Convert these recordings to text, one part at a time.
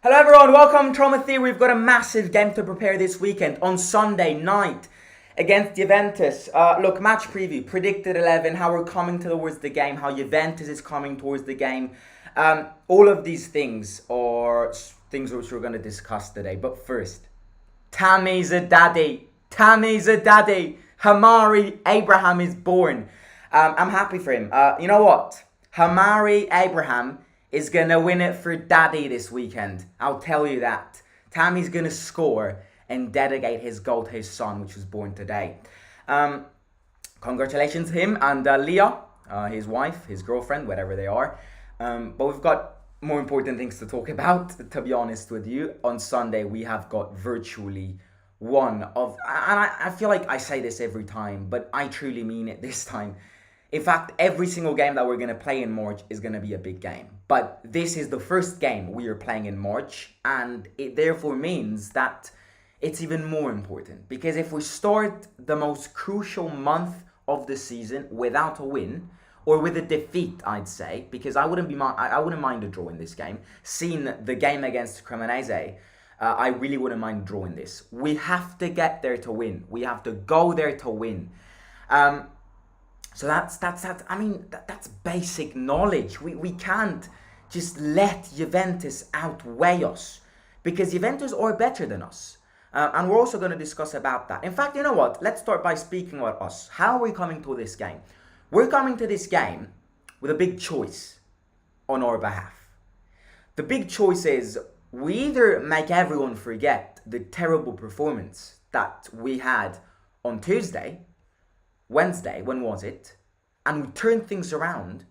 Hello everyone, welcome to Trauma Theory. We've got a massive game to prepare this weekend on Sunday night against Juventus. Look, match preview, predicted 11, how we're coming towards the game, how Juventus is coming towards the game. All of these things are things which we're going to discuss today. But first, Tammy's a daddy. Tammy's a daddy. Hamari Abraham is born. I'm happy for him. You know what? Hamari Abraham is going to win it for daddy this weekend. I'll tell you that. Tammy's going to score and dedicate his goal to his son, which was born today. Congratulations to him and Leah, his wife, his girlfriend, whatever they are. But we've got more important things to talk about, to be honest with you. On Sunday, we have got virtually one of... And I feel like I say this every time, but I truly mean it this time. In fact, every single game that we're going to play in March is going to be a big game. But this is the first game we are playing in March, and it therefore means that it's even more important. Because if we start the most crucial month of the season without a win, or with a defeat, I'd say, because I wouldn't mind a draw in this game. Seeing the game against Cremonese, I really wouldn't mind drawing this. We have to get there to win. We have to go there to win. So that's basic knowledge. We can't just let Juventus outweigh us, because Juventus are better than us. And we're also going to discuss about that. In fact, you know what? Let's start by speaking about us. How are we coming to this game? We're coming to this game with a big choice on our behalf. The big choice is we either make everyone forget the terrible performance that we had on Tuesday, Wednesday, when was it? And we turn things around.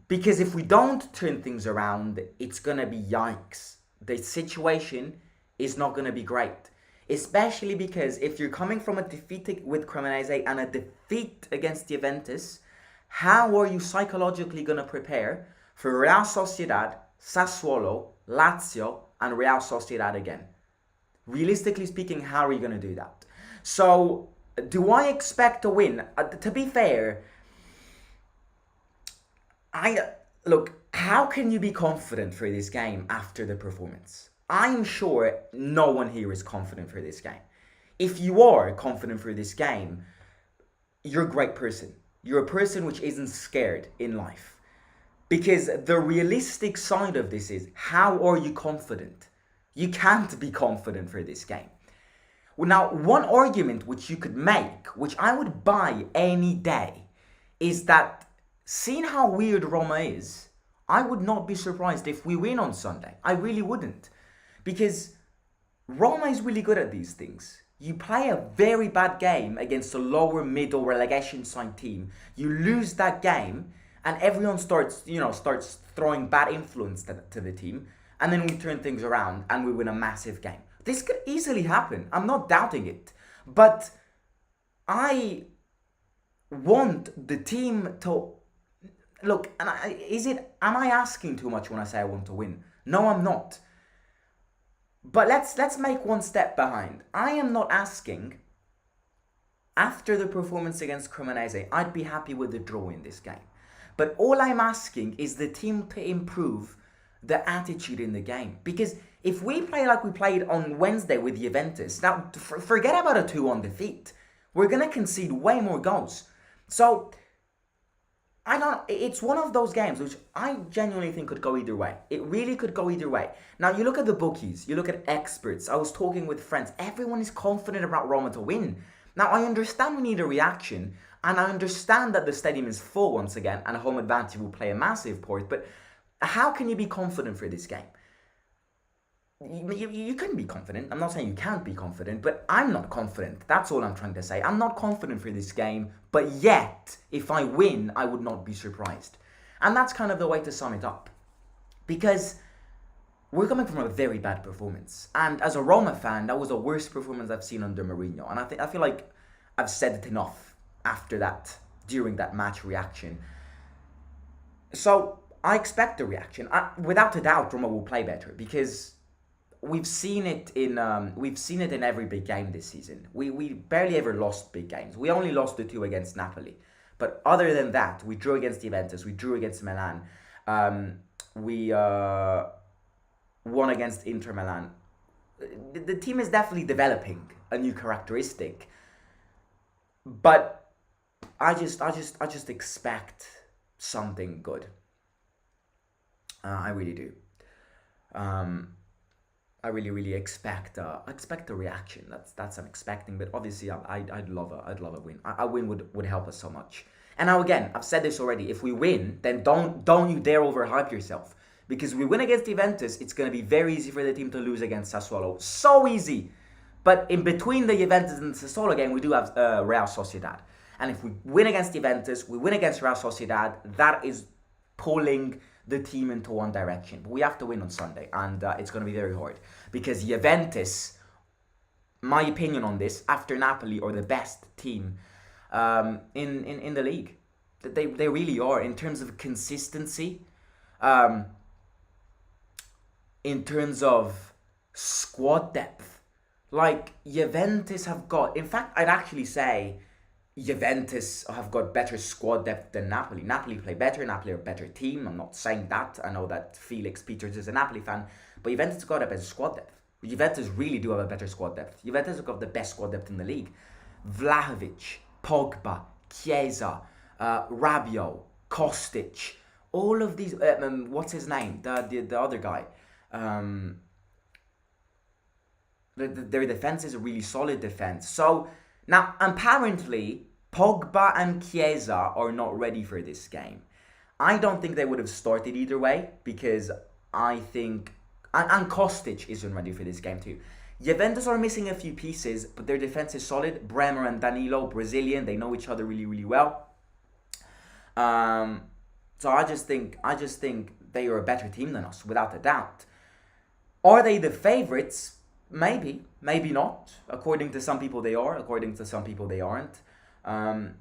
Because if we don't turn things around, it's going to be yikes. The situation is not going to be great. Especially because if you're coming from a defeat with Cremonese and a defeat against Juventus, how are you psychologically going to prepare for Real Sociedad, Sassuolo, Lazio, and Real Sociedad again? Realistically speaking, how are you going to do that? So, do I expect a win? To be fair, look, how can you be confident for this game after the performance? I'm sure no one here is confident for this game. If you are confident for this game, you're a great person. You're a person which isn't scared in life. Because the realistic side of this is, how are you confident? You can't be confident for this game. Well, now, one argument which you could make, which I would buy any day, is that seeing how weird Roma is, I would not be surprised if we win on Sunday. I really wouldn't. Because Roma is really good at these things. You play a very bad game against a lower middle relegation side team. You lose that game and everyone starts throwing bad influence to the team. And then we turn things around and we win a massive game. This could easily happen. I'm not doubting it. But I want the team to... Look, am I asking too much when I say I want to win? No, I'm not. But let's make one step behind. I am not asking, after the performance against Cremonese, I'd be happy with the draw in this game. But all I'm asking is the team to improve the attitude in the game. Because if we play like we played on Wednesday with Juventus, now forget about a 2-1 defeat. We're going to concede way more goals. So, it's one of those games which I genuinely think could go either way. It really could go either way. Now, you look at the bookies, you look at experts. I was talking with friends. Everyone is confident about Roma to win. Now, I understand we need a reaction, and I understand that the stadium is full once again, and home advantage will play a massive part, but how can you be confident for this game? You couldn't be confident. I'm not saying you can't be confident, but I'm not confident. That's all I'm trying to say. I'm not confident for this game, but yet, if I win, I would not be surprised. And that's kind of the way to sum it up. Because we're coming from a very bad performance. And as a Roma fan, that was the worst performance I've seen under Mourinho. And I feel like I've said it enough after that, during that match reaction. So, I expect a reaction. Without a doubt, Roma will play better, because we've seen it in every big game this season. We barely ever lost big games. We only lost the 2 against Napoli. But other than that, we drew against Juventus, we drew against Milan. We won against Inter Milan. The team is definitely developing a new characteristic, but I just expect something good. I really do. Um, I really expect a reaction. That's I'm expecting. But obviously, I'd love a win. A win would help us so much. And now again, I've said this already. If we win, then don't you dare overhype yourself. Because if we win against Juventus, it's gonna be very easy for the team to lose against Sassuolo. So easy. But in between the Juventus and the Sassuolo game, we do have Real Sociedad. And if we win against Juventus, we win against Real Sociedad, that is pulling the team into one direction. But we have to win on Sunday, and it's going to be very hard. Because Juventus, my opinion on this, after Napoli, are the best team in the league. They really are, in terms of consistency, um, in terms of squad depth. Like, Juventus have got, in fact, I'd actually say Juventus have got better squad depth than Napoli. Napoli play better, Napoli are a better team. I'm not saying that. I know that Felix Peters is a Napoli fan, but Juventus have got a better squad depth. Juventus really do have a better squad depth. Juventus have got the best squad depth in the league. Vlahovic, Pogba, Chiesa, Rabiot, Kostic, all of these. What's his name? The other guy. Um, their defense is a really solid defense. So now apparently Pogba and Chiesa are not ready for this game. I don't think they would have started either way because I think and Kostic isn't ready for this game too. Juventus are missing a few pieces, but their defense is solid. Bremer and Danilo, Brazilian, they know each other really well. Um, so I just think they are a better team than us, without a doubt. Are they the favorites? Maybe, maybe not. According to some people, they are. According to some people, they aren't. Um,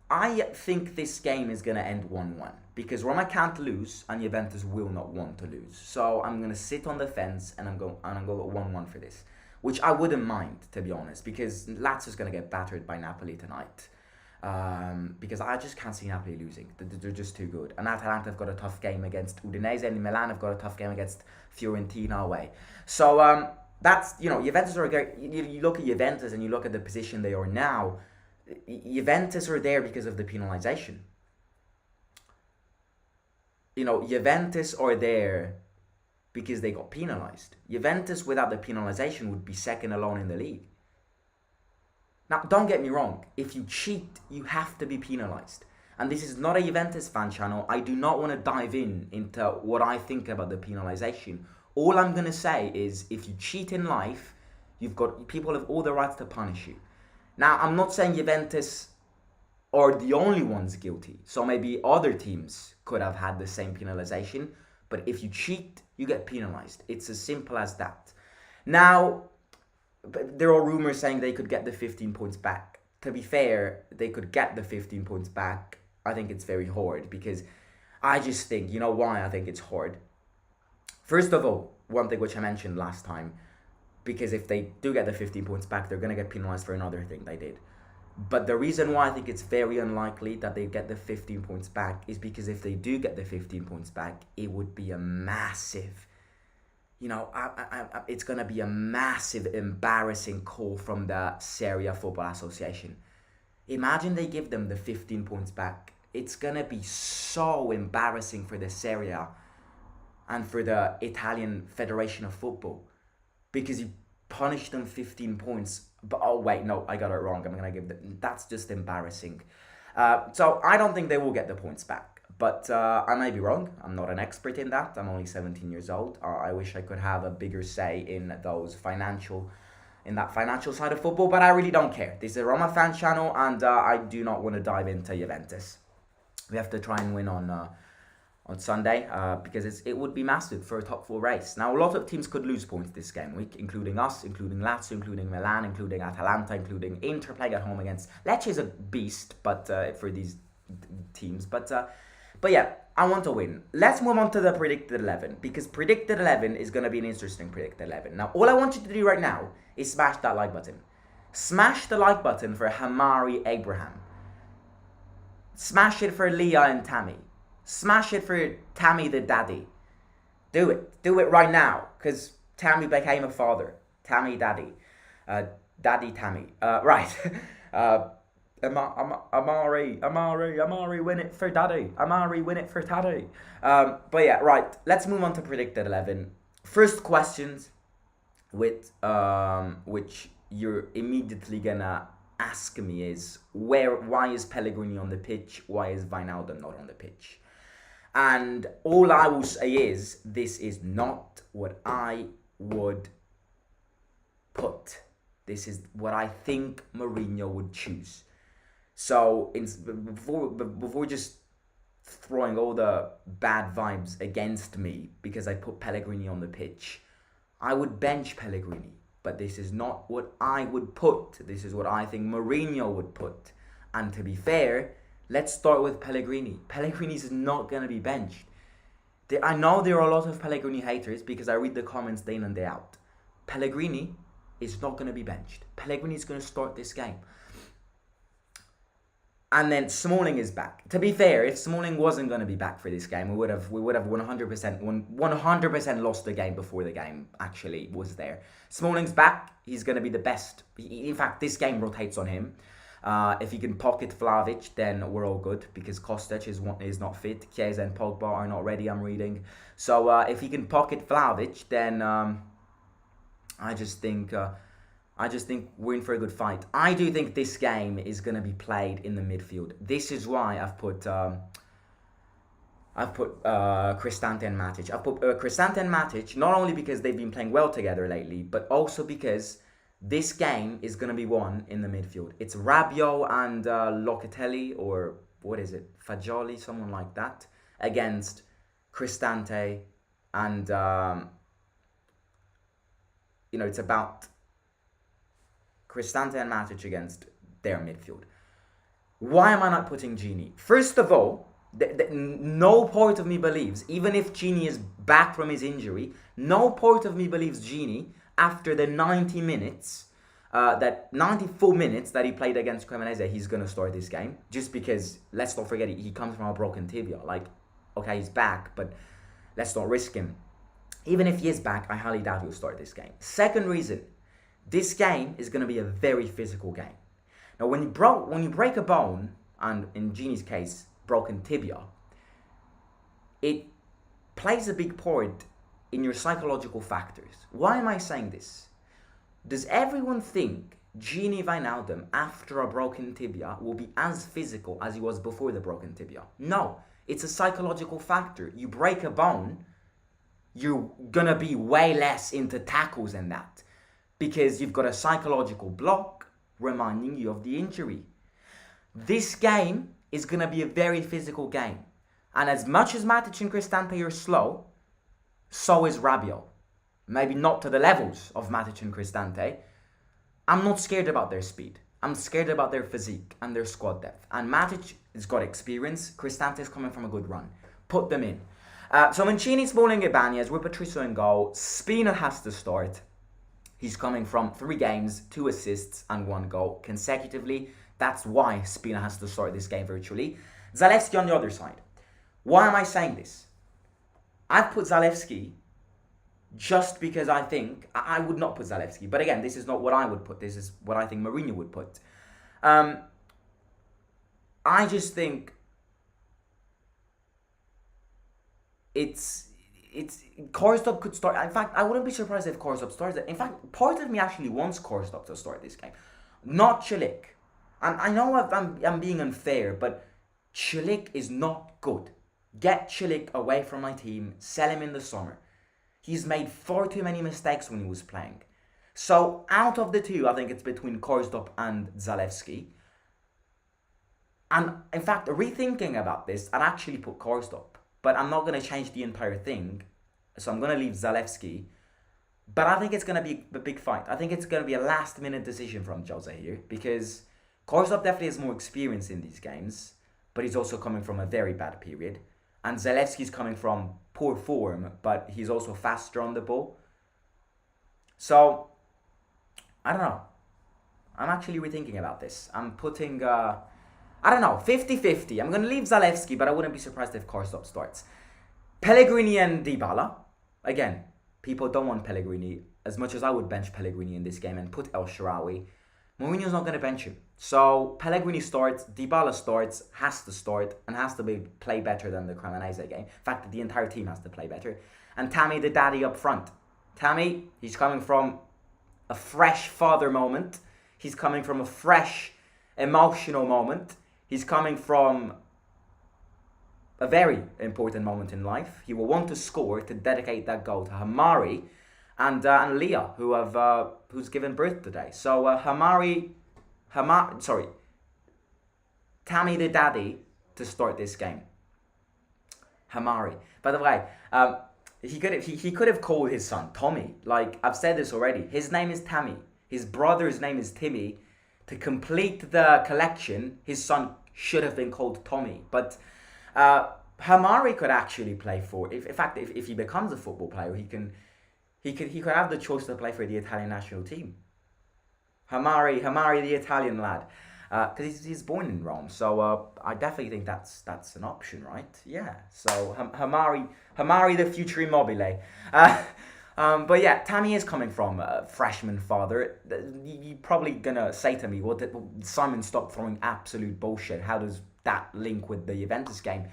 I think this game is going to end 1-1 because Roma can't lose and Juventus will not want to lose. So I'm going to sit on the fence and I'm going 1-1 for this, which I wouldn't mind, to be honest, because Lazio's going to get battered by Napoli tonight. Because I just can't see Napoli losing. They're just too good. And Atalanta have got a tough game against Udinese, and Milan have got a tough game against Fiorentina away. So that's, Juventus are great. You look at Juventus and you look at the position they are now. Juventus are there because of the penalization. Juventus are there because they got penalized. Juventus without the penalization would be second alone in the league. Now, don't get me wrong. If you cheat, you have to be penalized. And this is not a Juventus fan channel. I do not want to dive into what I think about the penalization. All I'm going to say is if you cheat in life, people have all the rights to punish you. Now, I'm not saying Juventus are the only ones guilty. So maybe other teams could have had the same penalization. But if you cheat, you get penalized. It's as simple as that. Now, there are rumors saying they could get the 15 points back. To be fair, they could get the 15 points back. I think it's very hard because I just think, you know why I think it's hard? First of all, one thing which I mentioned last time, because if they do get the 15 points back, they're going to get penalized for another thing they did. But the reason why I think it's very unlikely that they get the 15 points back is because if they do get the 15 points back, it would be a massive, it's going to be a massive embarrassing call from the Serie A Football Association. Imagine they give them the 15 points back. It's going to be so embarrassing for the Serie A and for the Italian Federation of Football because you punish them 15 points. But oh wait, no, I got it wrong. I'm going to give them, that's just embarrassing. So I don't think they will get the points back. But I may be wrong. I'm not an expert in that. I'm only 17 years old. I wish I could have a bigger say in that financial side of football, but I really don't care. This is a Roma fan channel, and I do not want to dive into Juventus. We have to try and win on Sunday because it would be massive for a top four race. Now, a lot of teams could lose points this game week, including us, including Lazio, including Milan, including Atalanta, including Inter playing at home against Lecce is a beast, but for these teams, But yeah, I want to win. Let's move on to the predicted 11, because predicted 11 is going to be an interesting predicted 11. Now, all I want you to do right now is smash that like button. Smash the like button for Hamari Abraham. Smash it for Leah and Tammy. Smash it for Tammy the daddy. Do it. Do it right now. Because Tammy became a father. Tammy Daddy. Uh, Daddy Tammy. Right. uh, Amari, win it for Daddy. Amari, win it for Daddy. But yeah, right. Let's move on to predicted 11. First questions with which you're immediately gonna ask me is why is Pellegrini on the pitch? Why is Wijnaldum not on the pitch? And all I will say is this is not what I would put. This is what I think Mourinho would choose. So before just throwing all the bad vibes against me because I put Pellegrini on the pitch, I would bench Pellegrini. But this is not what I would put. This is what I think Mourinho would put. And to be fair, let's start with Pellegrini. Pellegrini is not going to be benched. I know there are a lot of Pellegrini haters because I read the comments day in and day out. Pellegrini is not going to be benched. Pellegrini is going to start this game. And then Smalling is back. To be fair, if Smalling wasn't going to be back for this game, we would have 100% lost the game before the game actually was there. Smalling's back. He's going to be the best. In fact, this game rotates on him. If he can pocket Vlahovic, then we're all good because Kostic is not fit. Chiesa and Pogba are not ready, I'm reading. So if he can pocket Vlahovic, then I just think we're in for a good fight. I do think this game is going to be played in the midfield. This is why I've put Cristante and Matic. I've put Cristante and Matic not only because they've been playing well together lately, but also because this game is going to be won in the midfield. It's Rabiot and Locatelli, or what is it, Fagioli, someone like that, against Cristante, and it's about Cristante and Matic against their midfield. Why am I not putting Gini? First of all, no part of me believes, even if Gini is back from his injury, no part of me believes Gini, after the 90 minutes, that 94 minutes that he played against Cremonese, he's going to start this game. Just because, let's not forget, he comes from a broken tibia. Like, okay, he's back, but let's not risk him. Even if he is back, I highly doubt he'll start this game. Second reason, this game is going to be a very physical game. Now, when you break a bone, and in Gini's case, broken tibia, it plays a big part in your psychological factors. Why am I saying this? Does everyone think Gini Wijnaldum, after a broken tibia, will be as physical as he was before the broken tibia? No, it's a psychological factor. You break a bone, you're going to be way less into tackles than that, because you've got a psychological block reminding you of the injury. This game is going to be a very physical game. And as much as Matic and Cristante are slow, so is Rabiot. Maybe not to the levels of Matic and Cristante. I'm not scared about their speed. I'm scared about their physique and their squad depth. And Matic has got experience. Cristante is coming from a good run. Put them in. So Mancini, Smalling, Ibanez, with Patricio in goal. Spina has to start. He's coming from 3 games, 2 assists and 1 goal consecutively. That's why Spina has to start this game virtually. Zalewski on the other side. Why am I saying this? I've put Zalewski just because I think... I would not put Zalewski. But again, this is not what I would put. This is what I think Mourinho would put. I just think... It's Korsdorp could start. In fact, I wouldn't be surprised if Korsdorp starts it. In fact, part of me actually wants Korsdorp to start this game, not Çelik. And I know I'm being unfair, but Çelik is not good. Get Çelik away from my team. Sell him in the summer. He's made far too many mistakes when he was playing. So out of the two, I think it's between Korsdorp and Zalewski. And in fact, rethinking about this, I'd actually put Korsdorp. But I'm not going to change the entire thing. So I'm going to leave Zalewski. But I think it's going to be a big fight. I think it's going to be a last-minute decision from Jose here. Because Korsdorp definitely has more experience in these games. But he's also coming from a very bad period. And Zalewski's coming from poor form. But he's also faster on the ball. So, I don't know. I'm actually rethinking about this. I'm putting... I don't know, 50-50. I'm going to leave Zalewski, but I wouldn't be surprised if Korsdorp starts. Pellegrini and Dybala. again, people don't want Pellegrini as much as I would bench Pellegrini in this game and put El Shaarawy. Mourinho's not going to bench him. So Pellegrini starts, Dybala starts, has to start, and has to play better than the Cremonese game. In fact, the entire team has to play better. And Tammy the daddy up front. Tammy, he's coming from a fresh father moment. He's coming from a fresh emotional moment. He's coming from a very important moment in life. He will want to score to dedicate that goal to Hamari and Leah, who's given birth today. So Tammy the daddy to start this game. Hamari. By the way, he could have called his son Tommy. Like, I've said this already. His name is Tammy. His brother's name is Timmy. To complete the collection, his son should have been called Tommy. But Hamari could actually play for. If he becomes a football player, he could have the choice to play for the Italian national team. Hamari, the Italian lad, because he's born in Rome. So I definitely think that's an option, right? Yeah. So Hamari, the future Immobile. But yeah, Tammy is coming from a freshman father. You're probably gonna say to me, "Well, Simon, stop throwing absolute bullshit. How does that link with the Juventus game?"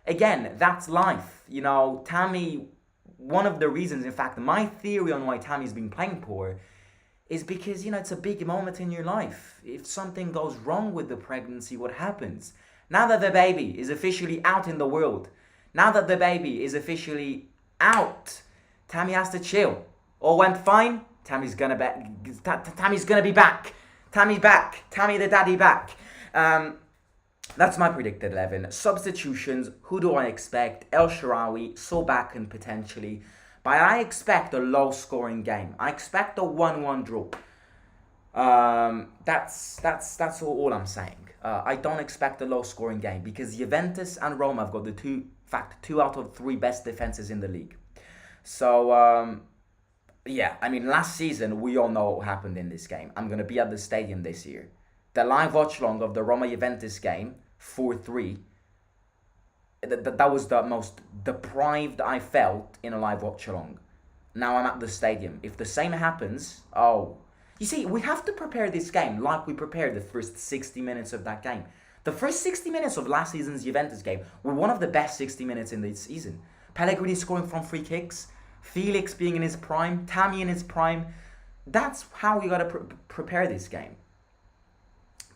Again, that's life. You know, Tammy. One of the reasons, in fact, my theory on why Tammy's been playing poor is because, you know, it's a big moment in your life. If something goes wrong with the pregnancy, what happens? Now that the baby is officially out in the world, now that the baby is officially out, Tammy has to chill. All went fine. Tammy's gonna be back. Tammy's back. Tammy the daddy back. That's my predicted 11. Substitutions, who do I expect? El Shaarawy, Solbakken potentially. But I expect a low-scoring game. I expect a 1-1 draw. That's all I'm saying. I don't expect a low-scoring game because Juventus and Roma have got two out of three best defenses in the league. So, yeah, I mean, last season, we all know what happened in this game. I'm going to be at the stadium this year. The live watch-along of the Roma-Juventus game, 4-3, that was the most deprived I felt in a live watch-along. Now I'm at the stadium. If the same happens, you see, we have to prepare this game like we prepared the first 60 minutes of that game. The first 60 minutes of last season's Juventus game were one of the best 60 minutes in this season. Pellegrini scoring from free kicks, Felix being in his prime, Tammy in his prime. That's how we got to prepare this game.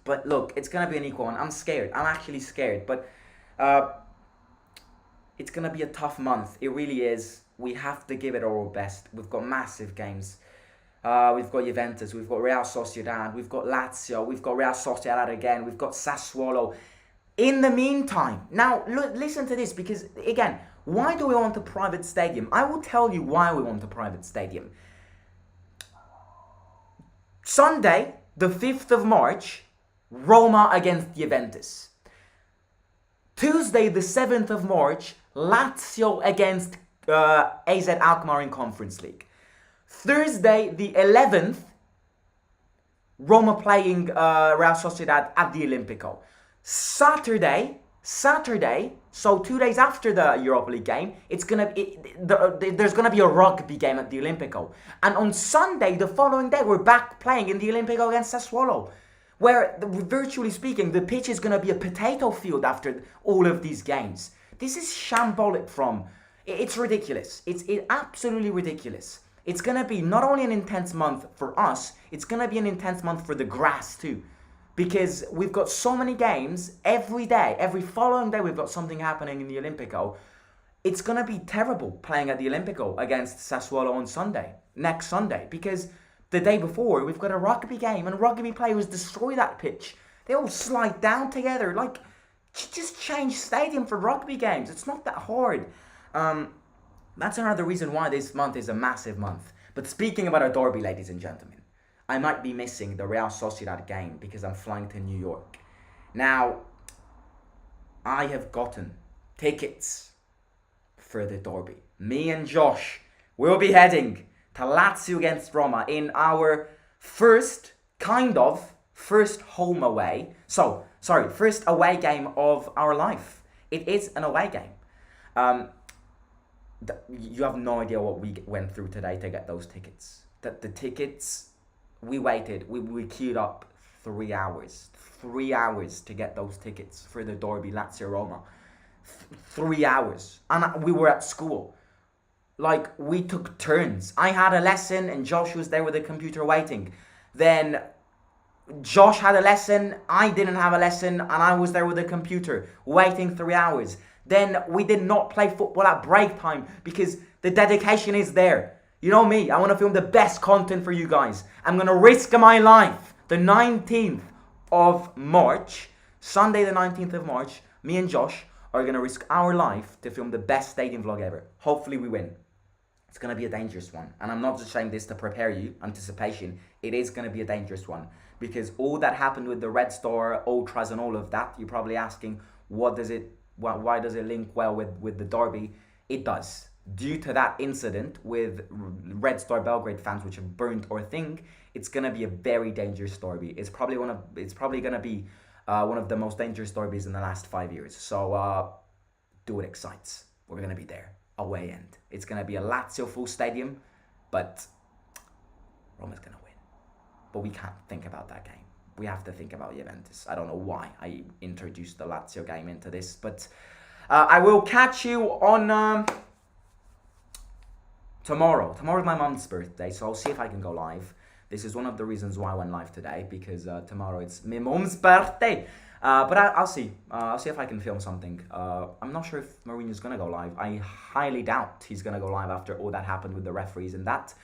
But look, it's going to be an equal one. I'm scared. I'm actually scared. But it's going to be a tough month. It really is. We have to give it our best. We've got massive games. We've got Juventus. We've got Real Sociedad. We've got Lazio. We've got Real Sociedad again. We've got Sassuolo. In the meantime, now listen to this, because again, why do we want a private stadium? I will tell you why we want a private stadium. Sunday, the 5th of March, Roma against Juventus. Tuesday, the 7th of March, Lazio against AZ Alkmaar in Conference League. Thursday, the 11th, Roma playing Real Sociedad at the Olimpico. Saturday, so 2 days after the Europa League game, there's gonna be a rugby game at the Olimpico. And on Sunday, the following day, we're back playing in the Olimpico against Sassuolo, where, virtually speaking, the pitch is gonna be a potato field after all of these games. This is shambolic it's ridiculous. It's absolutely ridiculous. It's gonna be not only an intense month for us, it's gonna be an intense month for the grass too. Because we've got so many games every day, every following day we've got something happening in the Olimpico. It's going to be terrible playing at the Olimpico against Sassuolo on next Sunday. Because the day before we've got a rugby game and rugby players destroy that pitch. They all slide down together. Like, just change stadium for rugby games. It's not that hard. That's another reason why this month is a massive month. But speaking about a derby, ladies and gentlemen, I might be missing the Real Sociedad game because I'm flying to New York. Now, I have gotten tickets for the derby. Me and Josh will be heading to Lazio against Roma in our first home away. First away game of our life. It is an away game. You have no idea what we went through today to get those tickets. The tickets, we waited, we queued up 3 hours. 3 hours to get those tickets for the derby Lazio Roma. 3 hours. And we were at school. Like, we took turns. I had a lesson and Josh was there with the computer waiting. Then Josh had a lesson, I didn't have a lesson, and I was there with the computer waiting 3 hours. Then we did not play football at break time because the dedication is there. You know me, I want to film the best content for you guys. I'm going to risk my life. The 19th of March, Sunday the 19th of March, me and Josh are going to risk our life to film the best stadium vlog ever. Hopefully we win. It's going to be a dangerous one. And I'm not just saying this to prepare you, anticipation. It is going to be a dangerous one. Because all that happened with the Red Star, Ultras and all of that, you're probably asking, why does it link well with the derby? It does. Due to that incident with Red Star Belgrade fans which have burnt our thing, it's going to be a very dangerous derby. It's probably going to be one of the most dangerous derbies in the last 5 years. So do it excites. We're going to be there. Away end. It's going to be a Lazio full stadium, but Roma's going to win. But we can't think about that game. We have to think about Juventus. I don't know why I introduced the Lazio game into this, but I will catch you on tomorrow. Tomorrow's my mum's birthday, so I'll see if I can go live. This is one of the reasons why I went live today, because tomorrow it's my mum's birthday. But I'll see. I'll see if I can film something. I'm not sure if Mourinho's going to go live. I highly doubt he's going to go live after all that happened with the referees and that.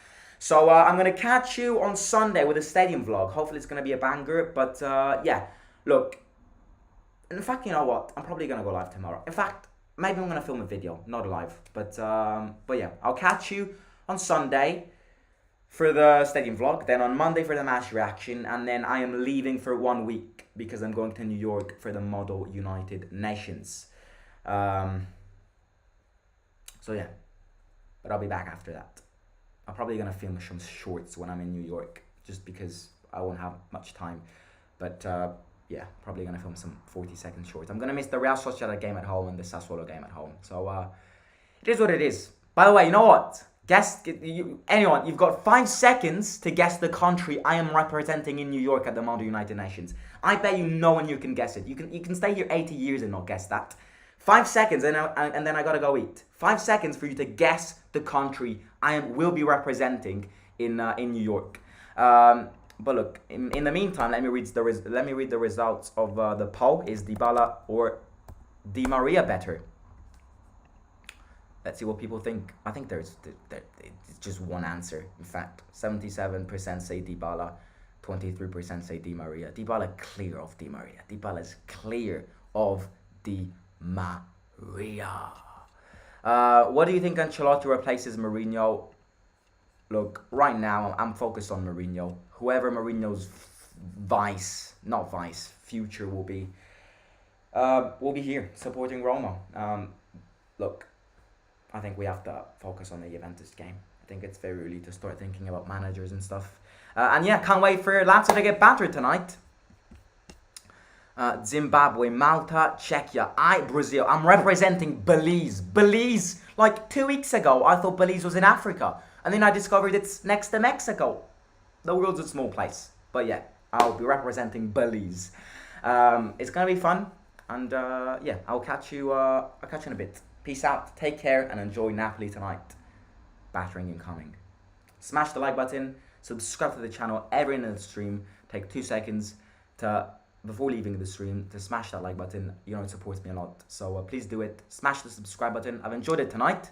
So I'm going to catch you on Sunday with a stadium vlog. Hopefully it's going to be a banger. But yeah, look. In fact, you know what? I'm probably going to go live tomorrow. In fact, maybe I'm going to film a video, not live. But yeah, I'll catch you on Sunday for the stadium vlog. Then on Monday for the match reaction. And then I am leaving for 1 week because I'm going to New York for the Model United Nations. So yeah, but I'll be back after that. I'm probably going to film some shorts when I'm in New York, just because I won't have much time. But yeah, probably going to film some 40-second shorts. I'm going to miss the Real Sociedad game at home and the Sassuolo game at home. So it is what it is. By the way, you know what? Anyone, you've got 5 seconds to guess the country I am representing in New York at the Model United Nations. I bet you no one here can guess it. You can stay here 80 years and not guess that. 5 seconds and then I gotta go eat. 5 seconds for you to guess the country I will be representing in New York. But look, in the meantime, let me read the results of the poll. Is Dybala or Di Maria better? Let's see what people think. I think it's just one answer. In fact, 77% say Dybala, 23% say Di Maria. Dybala clear of Di Maria. Dybala is clear of Di Maria. What do you think Ancelotti replaces Mourinho? Look, right now I'm focused on Mourinho. Whoever Mourinho's future will be here supporting Roma. Look, I think we have to focus on the Juventus game. I think it's very early to start thinking about managers and stuff. And yeah, can't wait for Lazio to get battered tonight. Zimbabwe, Malta, Czechia, Brazil. I'm representing Belize. Belize, like 2 weeks ago, I thought Belize was in Africa. And then I discovered it's next to Mexico. The world's a small place. But yeah, I'll be representing Belize. It's going to be fun. And yeah, I'll catch you in a bit. Peace out, take care, and enjoy Napoli tonight. Battering incoming. Smash the like button, subscribe to the channel every end of the stream. Take 2 seconds before leaving the stream to smash that like button. You know it supports me a lot, so please do it. Smash the subscribe button. I've enjoyed it tonight.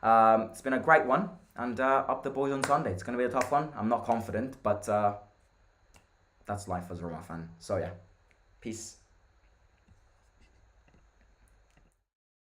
It's been a great one, and up the boys on Sunday. It's going to be a tough one. I'm not confident, but that's life as a Roma fan. So yeah, peace.